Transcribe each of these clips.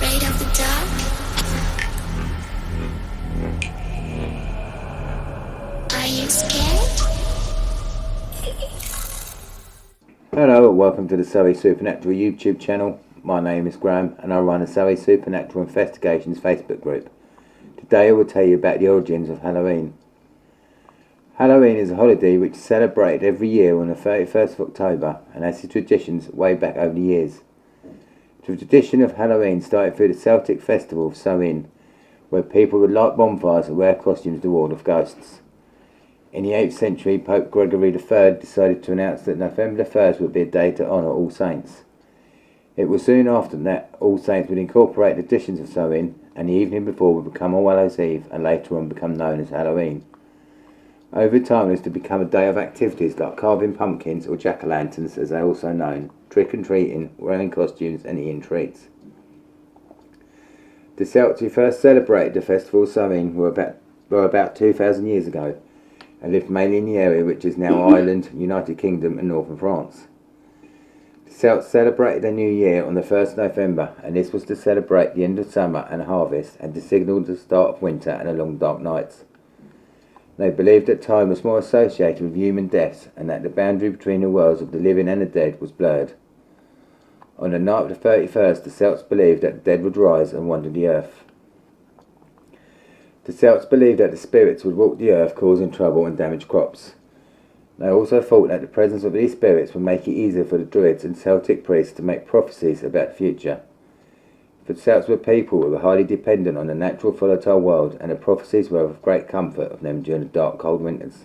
afraid of the dark? Are you scared? Hello and welcome to the Surrey Supernatural YouTube channel. My name is Graham and I run a Surrey Supernatural Investigations Facebook group. Today I will tell you about the origins of Halloween. Halloween is a holiday which is celebrated every year on the 31st of October and has its traditions way back over the years. The tradition of Halloween started through the Celtic Festivals of Surrey, where people would light bonfires and wear costumes to ward off ghosts. In the 8th century, Pope Gregory III decided to announce that November the 1st would be a day to honour All Saints. It was soon after that All Saints would incorporate the traditions of Surrey, and the evening before would become All Hallows Eve and later on become known as Halloween. Over time it was to become a day of activities like carving pumpkins or jack-o'-lanterns as they are also known, trick-and-treating, wearing costumes and eating treats. The Celts who first celebrated the festival of Surrey were about 2,000 years ago, and lived mainly in the area which is now Ireland, United Kingdom and northern France. The Celts celebrated their new year on the 1st of November, and this was to celebrate the end of summer and harvest and to signal the start of winter and the long dark nights. They believed that time was more associated with human deaths and that the boundary between the worlds of the living and the dead was blurred. On the night of the 31st, the Celts believed that the dead would rise and wander the earth. The Celts believed that the spirits would walk the earth causing trouble and damage crops. They also thought that the presence of these spirits would make it easier for the Druids and Celtic priests to make prophecies about the future. For the Celts were people who were highly dependent on the natural volatile world, and the prophecies were of great comfort of them during the dark cold winters.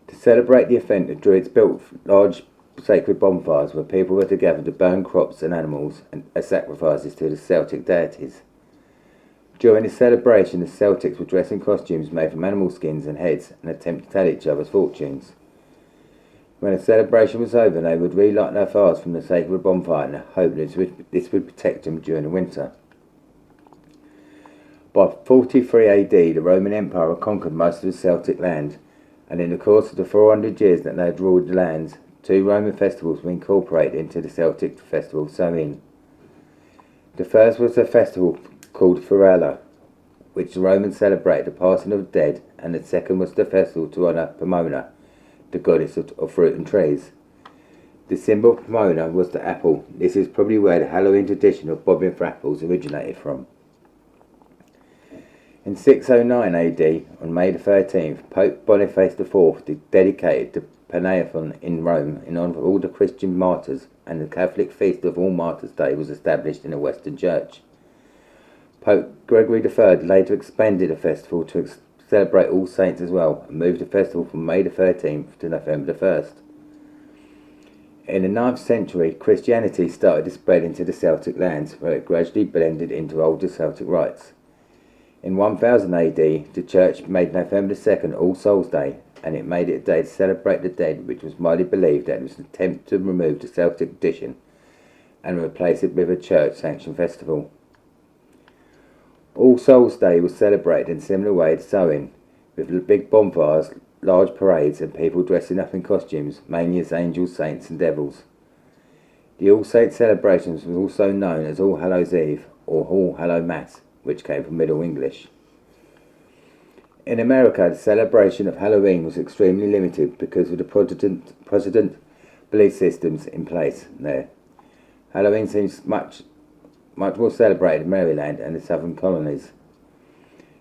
To celebrate the event, the Druids built large sacred bonfires where people were to gather to burn crops and animals as sacrifices to the Celtic deities. During this celebration, the Celtics would dress in costumes made from animal skins and heads and attempt to tell each other's fortunes. When the celebration was over, they would relight their fires from the sacred bonfire in the hope that this would protect them during the winter. By 43 AD, the Roman Empire had conquered most of the Celtic land, and in the course of the 400 years that they had ruled the lands, 2 Roman festivals were incorporated into the Celtic Festival of Surrey. The first was a festival called Ferrella, which the Romans celebrated the passing of the dead, and the second was the festival to honour Pomona, the goddess of fruit and trees. The symbol of Pomona was the apple. This is probably where the Halloween tradition of bobbing for apples originated from. In 609 AD, on May the 13th, Pope Boniface IV dedicated the Pantheon in Rome in honour of all the Christian martyrs, and the Catholic feast of All Martyrs' Day was established in the Western Church. Pope Gregory III later expanded the festival to celebrate All Saints as well, and moved the festival from May the 13th to November the 1st. In the 9th century, Christianity started to spread into the Celtic lands, where it gradually blended into older Celtic rites. In 1000 AD, the Church made November the 2nd All Souls' Day, and it made it a day to celebrate the dead, which was widely believed that it was an attempt to remove the Celtic tradition and replace it with a church-sanctioned festival. All Souls' Day was celebrated in a similar way to Samhain, with big bonfires, large parades and people dressing up in costumes, mainly as angels, saints and devils. The All Saints celebrations was also known as All Hallows Eve or All Hallow Mass, which came from Middle English. In America, the celebration of Halloween was extremely limited because of the Protestant belief systems in place there. Halloween seems much more celebrated in Maryland and the southern colonies.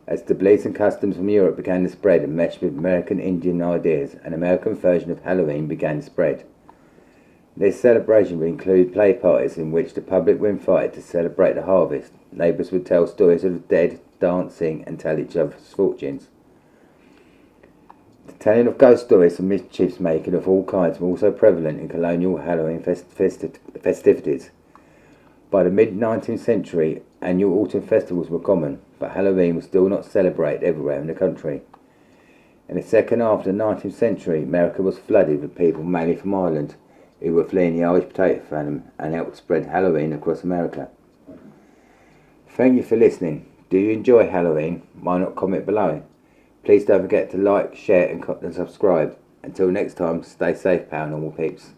As the beliefs and customs from Europe began to spread and mesh with American Indian ideas, an American version of Halloween began to spread. This celebration would include play parties in which the public would invite to celebrate the harvest. Neighbours would tell stories of the dead, dance, sing and tell each other's fortunes. The telling of ghost stories and mischiefs making of all kinds were also prevalent in colonial Halloween festivities. By the mid-19th century, annual autumn festivals were common, but Halloween was still not celebrated everywhere in the country. In the second half of the 19th century, America was flooded with people mainly from Ireland, who were fleeing the Irish potato famine and helped spread Halloween across America. Thank you for listening. Do you enjoy Halloween? Why not comment below? Please don't forget to like, share and subscribe. Until next time, stay safe, paranormal peeps.